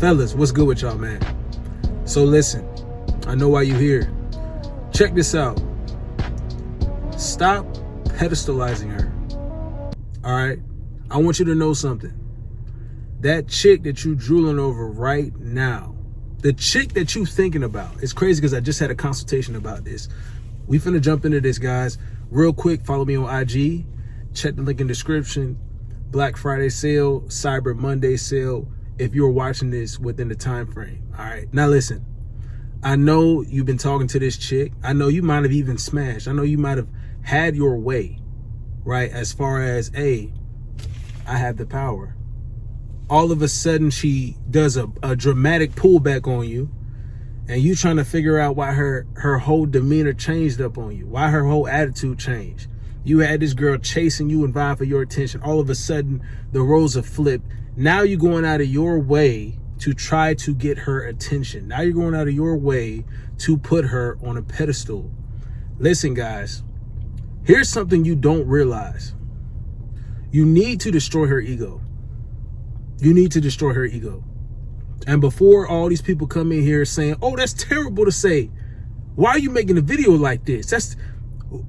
Fellas, what's good with y'all, man? So listen, I know why you're here. Check this out. Stop pedestalizing her. All right? I want you to know something. That chick that you drooling over right now, the chick that you thinking about, it's crazy because I just had a consultation about this. We finna jump into this, guys. Real quick, follow me on IG. Check the link in the description. Black Friday sale, Cyber Monday sale, if you're watching this within the time frame. All right, now listen, I know you've been talking to this chick. I know you might have even smashed. I know you might have had your way, right? As far as, hey, I have the power. All of a sudden she does a dramatic pullback on you, and you trying to figure out why her whole demeanor changed up on you, why her whole attitude changed. You had this girl chasing you and vying for your attention. All of a sudden, the roles have flipped. Now you're going out of your way to try to get her attention. Now you're going out of your way to put her on a pedestal. Listen, guys, here's something you don't realize. You need to destroy her ego. You need to destroy her ego. And before all these people come in here saying, oh, that's terrible to say. Why are you making a video like this?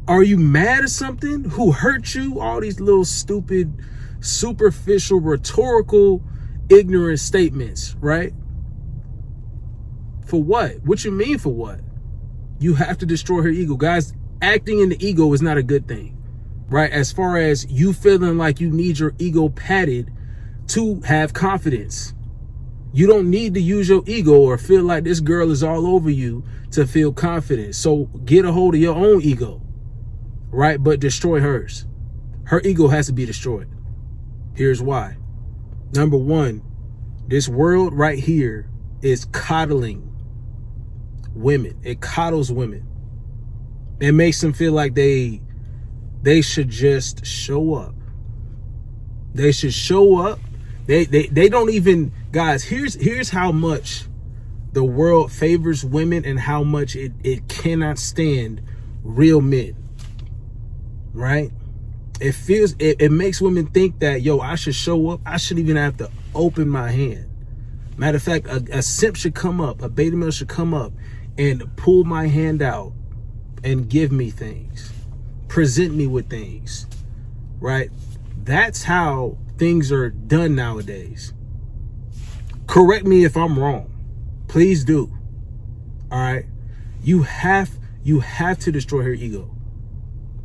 Are you mad at something? Who hurt you? All these little stupid, superficial, rhetorical, ignorant statements, right? For what? What you mean for what? You have to destroy her ego. Guys, acting in the ego is not a good thing, right? As far as you feeling like you need your ego padded to have confidence. You don't need to use your ego or feel like this girl is all over you to feel confident. So get a hold of your own ego, right? But destroy hers. Her ego has to be destroyed. Here's why. Number one, this world right here is coddling women. It coddles women. It makes them feel like they should just show up. They should show up. They don't even, guys, here's how much the world favors women and how much it cannot stand real men, right? It makes women think that, yo, I should show up. I shouldn't even have to open my hand. Matter of fact, a simp should come up, a beta male should come up and pull my hand out and give me things, present me with things, right? That's how things are done nowadays. Correct me if I'm wrong. Please do. All right. You have to destroy her ego.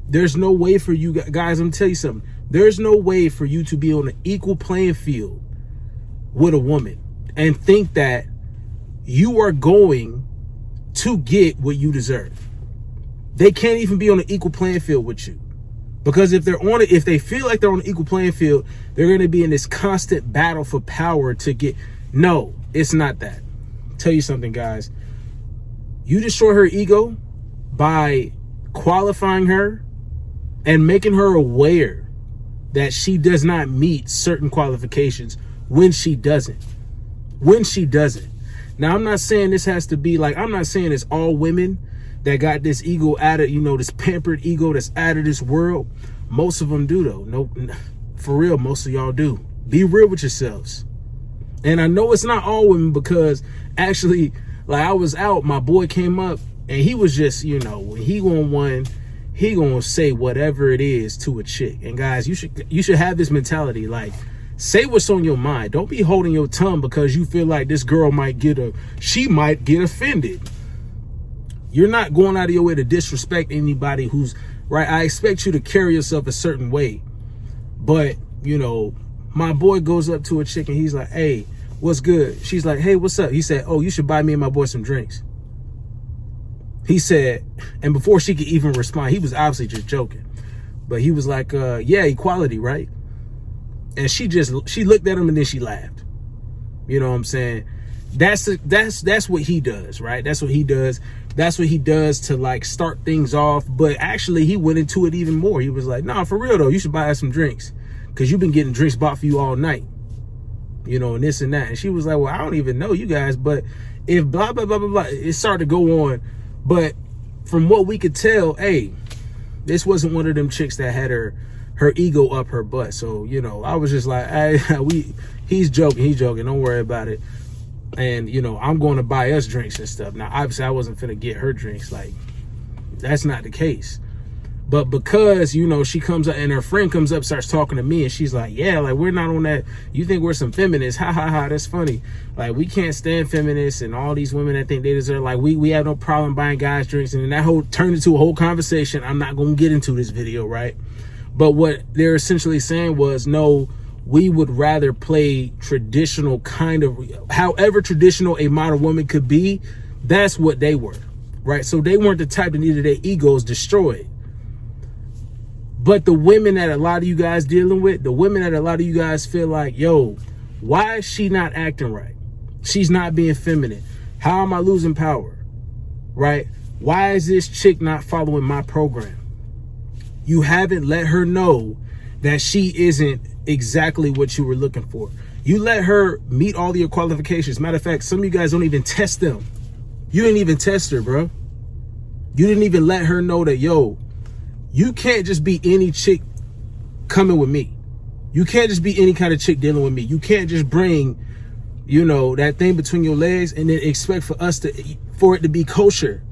There's no way for you guys. I'm gonna tell you something. There's no way for you to be on an equal playing field with a woman and think that you are going to get what you deserve. They can't even be on an equal playing field with you. Because if they feel like they're on an equal playing field, they're going to be in this constant battle for power to get. No, it's not that. Tell you something, guys. You destroy her ego by qualifying her and making her aware that she does not meet certain qualifications when she doesn't. When she doesn't. Now, I'm not saying this has to be like, I'm not saying it's all women that got this ego out of, this pampered ego that's out of this world. Most of them do, though. No, for real, most of y'all do. Be real with yourselves. And I know it's not all women because actually, like, I was out, my boy came up and he was just, when he gonna say whatever it is to a chick. And guys, you should have this mentality, like, say what's on your mind. Don't be holding your tongue because you feel like this girl she might get offended. You're not going out of your way to disrespect anybody who's right. I expect you to carry yourself a certain way. But, my boy goes up to a chick and he's like, hey, what's good? She's like, hey, what's up? He said, oh, you should buy me and my boy some drinks. He said, and before she could even respond, he was obviously just joking. But he was like, yeah, equality, right? And she looked at him and then she laughed. You know what I'm saying? That's what he does, right? That's what he does. That's what he does to like start things off. But actually he went into it even more. He was like, nah, for real though, you should buy us some drinks because you've been getting drinks bought for you all night, and this and that. And she was like, well, I don't even know you guys, but if blah, blah, blah, blah, blah, it started to go on. But from what we could tell, hey, this wasn't one of them chicks that had her ego up her butt. So, I was just like, hey, he's joking. Don't worry about it. And, you know, I'm going to buy us drinks and stuff. Now, obviously, I wasn't finna get her drinks. Like, that's not the case. But because, you know, she comes up and her friend comes up, starts talking to me, and she's like, yeah, like, we're not on that. You think we're some feminists. Ha, ha, ha. That's funny. Like, we can't stand feminists and all these women that think they deserve. Like, we have no problem buying guys drinks. And then that whole turned into a whole conversation. I'm not going to get into this video, right? But what they're essentially saying was, no, we would rather play traditional kind of, however traditional a modern woman could be. That's what they were, right? So they weren't the type that needed their egos destroyed. But the women that a lot of you guys dealing with, the women that a lot of you guys feel like, yo, why is she not acting right? She's not being feminine. How am I losing power? Right? Why is this chick not following my program? You haven't let her know that she isn't exactly what you were looking for. You let her meet all your qualifications. Matter of fact, some of you guys don't even test them. You didn't even test her, bro. You didn't even let her know that, yo, you can't just be any chick coming with me. You can't just be any kind of chick dealing with me. You can't just bring, you know, that thing between your legs and then expect for it to be kosher.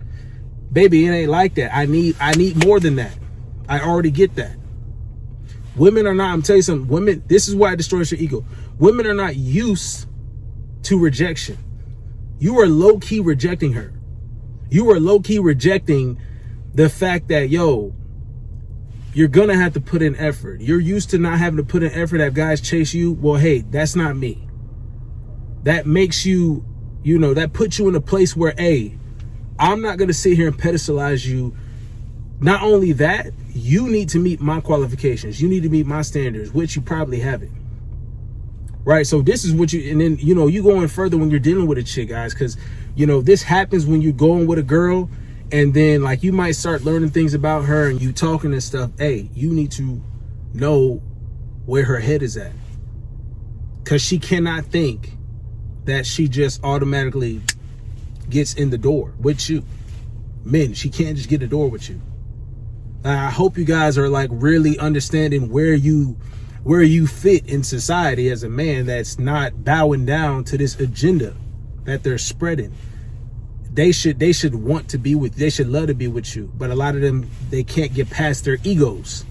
Baby, it ain't like that. I need more than that. I already get that. Women are not, I'm telling you something, women, this is why it destroys your ego. Women are not used to rejection. You are low-key rejecting her. You are low-key rejecting the fact that, yo, you're gonna have to put in effort. You're used to not having to put in effort, have guys chase you. Well, hey, that's not me. That makes you, you know, that puts you in a place where, hey, I'm not gonna sit here and pedestalize you. Not only that, you need to meet my qualifications. You need to meet my standards, which you probably haven't. Right? So this is what you, and then, you know, you going further when you're dealing with a chick, guys, because, you know, this happens when you're going with a girl. And then, like, you might start learning things about her and you talking and stuff. Hey, you need to know where her head is at. Because she cannot think that she just automatically gets in the door with you. Men, she can't just get the door with you. I hope you guys are, like, really understanding where you fit in society as a man that's not bowing down to this agenda that they're spreading. They should want to be with, they should love to be with you. But a lot of them, they can't get past their egos.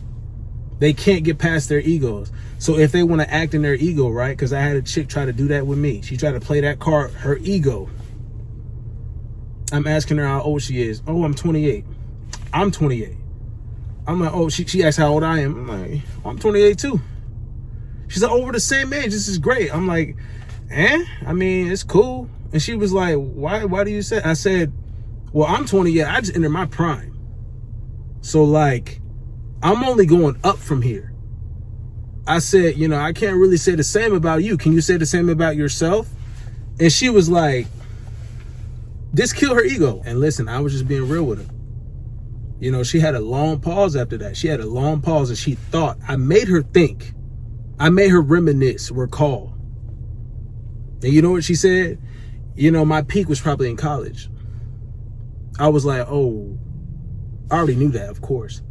They can't get past their egos. So if they want to act in their ego, right? Because I had a chick try to do that with me. She tried to play that card, her ego. I'm asking her how old she is. Oh, I'm 28. I'm 28. I'm like, oh, she asked how old I am. I'm like, oh, I'm 28 too. She's like, oh, we're the same age. This is great. I'm like, I mean, it's cool. And she was like, why do you say? I said, well, I'm 28. I just entered my prime. So, like, I'm only going up from here. I said, you know, I can't really say the same about you. Can you say the same about yourself? And she was like, this killed her ego. And listen, I was just being real with her. You know, she had a long pause after that. She had a long pause and she thought. I made her think. I made her reminisce, recall. And you know what she said? You know, my peak was probably in college. I was like, oh, I already knew that, of course.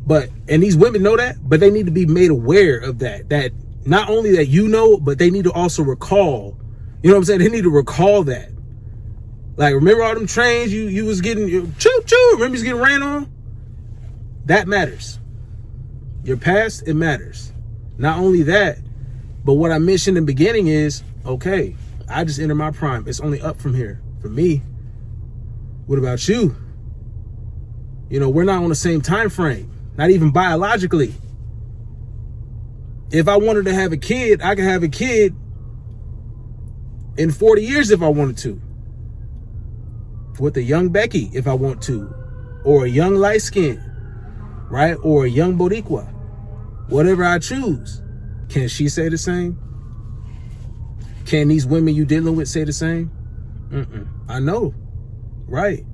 But, and these women know that, but they need to be made aware of that. That not only that you know, but they need to also recall. You know what I'm saying? They need to recall that. Like, remember all them trains you was getting, choo-choo, remember you was getting ran on? That matters. Your past, it matters. Not only that, but what I mentioned in the beginning is, okay, I just entered my prime. It's only up from here for me. What about you? You know, we're not on the same time frame, not even biologically. If I wanted to have a kid, I could have a kid in 40 years if I wanted to. With a young Becky if I want to. Or a young light skin, right? Or a young Boricua. Whatever I choose. Can she say the same? Can these women you dealing with say the same? I know, right?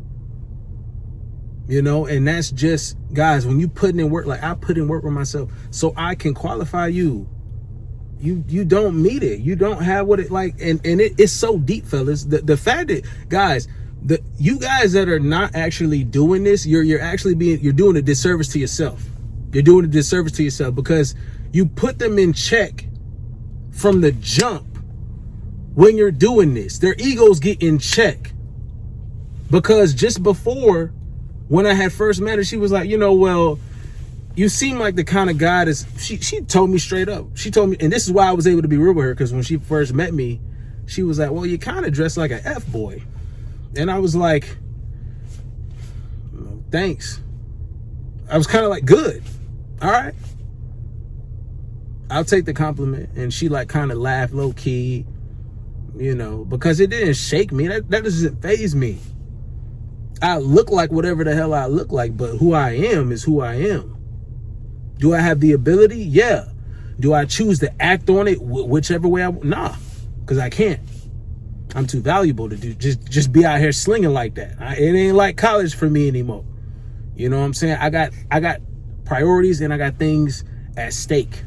You know, and that's just, guys, when you putting in work, like I put in work with myself, so I can qualify you. You don't meet it. You don't have what it like, and it's so deep, fellas. The fact that, guys, you guys that are not actually doing this, you're doing a disservice to yourself. You're doing a disservice to yourself because you put them in check from the jump when you're doing this. Their egos get in check. Because just before, when I had first met her, she was like, well, you seem like the kind of guy that's, she told me straight up. She told me, and this is why I was able to be real with her, because when she first met me, she was like, well, you kind of dress like an F-boy. And I was like, thanks. I was kind of like, good. All right. I'll take the compliment. And she like kind of laughed low key, because it didn't shake me. That doesn't faze me. I look like whatever the hell I look like, but who I am is who I am. Do I have the ability? Yeah. Do I choose to act on it whichever way I want? Nah, because I can't. I'm too valuable to do just be out here slinging like that. It ain't like college for me anymore. You know what I'm saying? I got priorities and I got things at stake.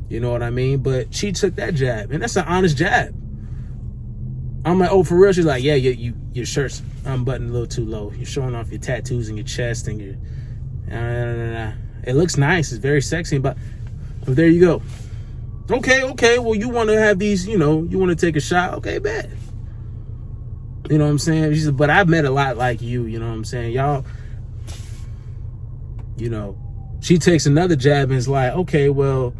You know what I mean? But she took that jab, and that's an honest jab. I'm like, oh, for real? She's like, yeah, your shirt's unbuttoned a little too low. You're showing off your tattoos and your chest and your... It looks nice. It's very sexy, but there you go. Okay. Well, you want to have these, you want to take a shot. Okay, bet. You know what I'm saying? She said, but I've met a lot like you. You know what I'm saying? Y'all, she takes another jab and is like, okay, well,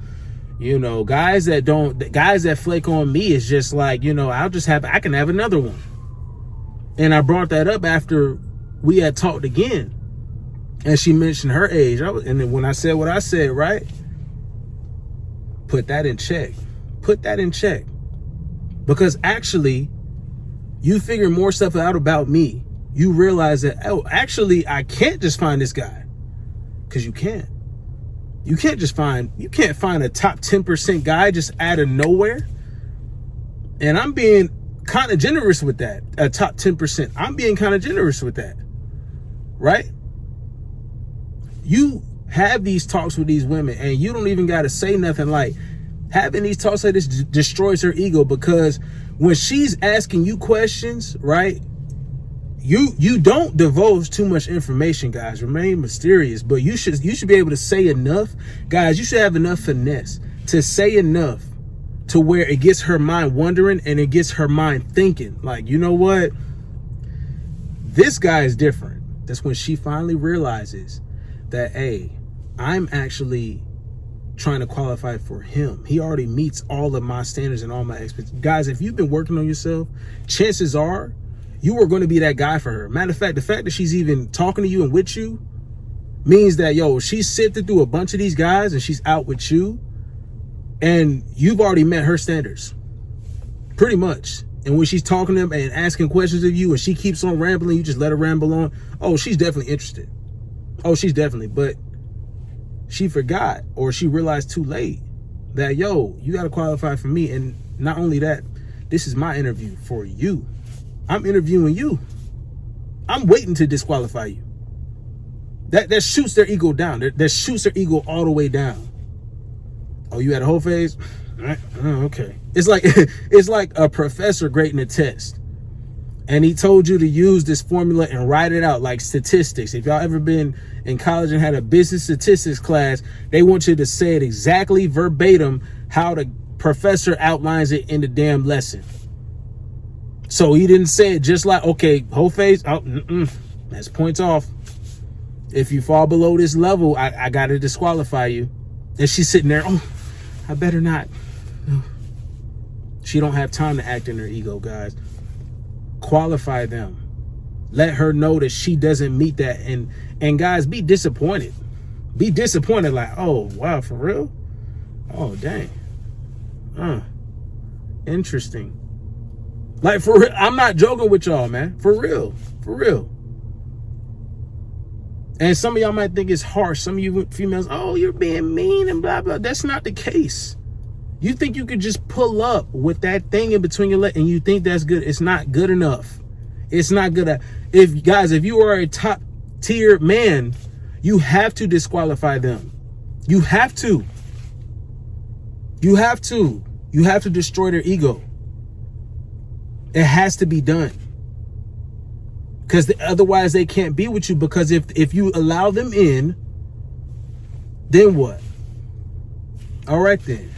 guys that flake on me is just like, I can have another one. And I brought that up after we had talked again. And she mentioned her age. And then when I said what I said, right? Put that in check. Put that in check. Because actually, you figure more stuff out about me. You realize that, actually, I can't just find this guy. Because you can't. You can't find a top 10% guy just out of nowhere. And I'm being kind of generous with that. A top 10%. I'm being kind of generous with that. Right? You have these talks with these women and you don't even got to say nothing. Like, having these talks like this destroys her ego, because when she's asking you questions, right? You don't divulge too much information, guys. Remain mysterious, but you should be able to say enough, guys. You should have enough finesse to say enough to where it gets her mind wondering and it gets her mind thinking. Like, you know what? This guy is different. That's when she finally realizes that, hey, I'm actually trying to qualify for him. He already meets all of my standards and all my expectations. Guys, if you've been working on yourself, chances are you are going to be that guy for her. Matter of fact, the fact that she's even talking to you and with you means that, she's sifted through a bunch of these guys and she's out with you, and you've already met her standards. Pretty much. And when she's talking to them and asking questions of you and she keeps on rambling, you just let her ramble on. Oh, she's definitely interested. Oh, she's definitely. But she forgot, or she realized too late that, you got to qualify for me. And not only that, this is my interview for you. I'm interviewing you. I'm waiting to disqualify you. That shoots their ego down. That shoots their ego all the way down. Oh, you had a whole phase? Oh, okay. It's like a professor grading a test, and he told you to use this formula and write it out like statistics. If y'all ever been in college and had a business statistics class, they want you to say it exactly verbatim how the professor outlines it in the damn lesson. So he didn't say it just like, okay, whole phase. Oh, that's points off. If you fall below this level, I got to disqualify you. And she's sitting there, oh, I better not. She don't have time to act in her ego, guys. Qualify them. Let her know that she doesn't meet that. And guys, be disappointed. Be disappointed like, oh, wow, for real? Oh, dang. Interesting. Like, for real, I'm not joking with y'all, man. For real. For real. And some of y'all might think it's harsh. Some of you females, oh, you're being mean and blah, blah. That's not the case. You think you could just pull up with that thing in between your legs and you think that's good. It's not good enough. It's not good. If you are a top tier man, you have to disqualify them. You have to. You have to. You have to destroy their ego. It has to be done. Because otherwise they can't be with you. Because if you allow them in, then what? All right then.